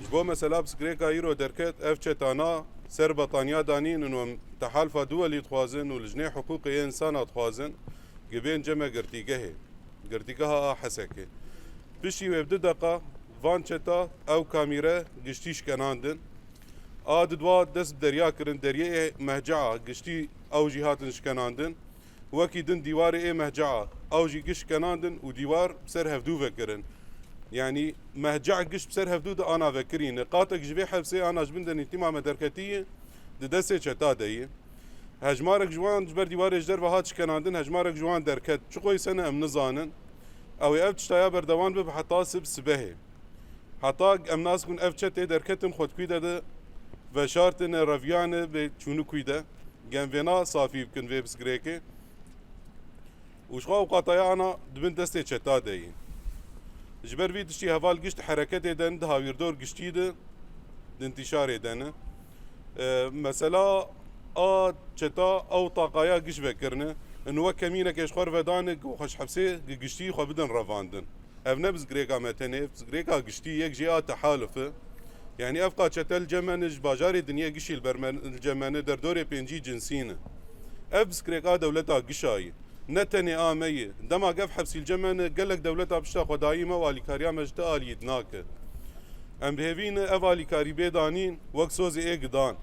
جبو مثلا بسكريكا يرو دركت اف تشتانا سر بطانيا دانين انو تحالف دولي تخوازن ولجنة حقوق انسان تخوازن جبين جمع قرتيقها حسكي بشي ويبدو دقا فان چتا او كاميرا قشتيش كناندن دوا دست دريا كرن دريا مهجعة قشتي او جهاتنش كناندن وكي دن ديوار مهجعة او جي قش كناندن وديوار بسر هفدو فكرن يعني مهجع قش بسر هفدود انا فكرين قاتك جبي حبسي انا جبندن اهتمام دركتيه ددسه چتا دي هجمارك جوان جبر ديوار جدر وهاتش كناندن هجمارك جوان دركت شقوي سنه ام نزانن او افتشتايا بردوان به حتى سبه حتى ام ناس كن افتشت دركتن خود كويده ده وشارتن رفيان به چونو كويده جنفنا صافي بكن في بسكريكي وشقا وقاطايا انا دبن دسته چتا دي جبر في تشتي هفال قشت حركات دن دهاوير دور قشتي ده انتشار دن مثلا چتا او طاقايا قش بكرنا انه وكمينه كيش خور ودان وخش حبسي قشتي خو بدن رفاندن اف نبز غريكا متنف غريكا قشتي يك جي تحالف يعني افقا چتل جمنج باجار دنيا قشي الجمن در دور بنجي جنسين ابس غريكا دولتا قشاي نتني آمية دما قف حبسي الجمن قال لك دولتها بشتا خدايمة والي كاريا مجدا آلي يدناك ام بهيفين افالي كاري بيدانين وكسوزي ايه قدان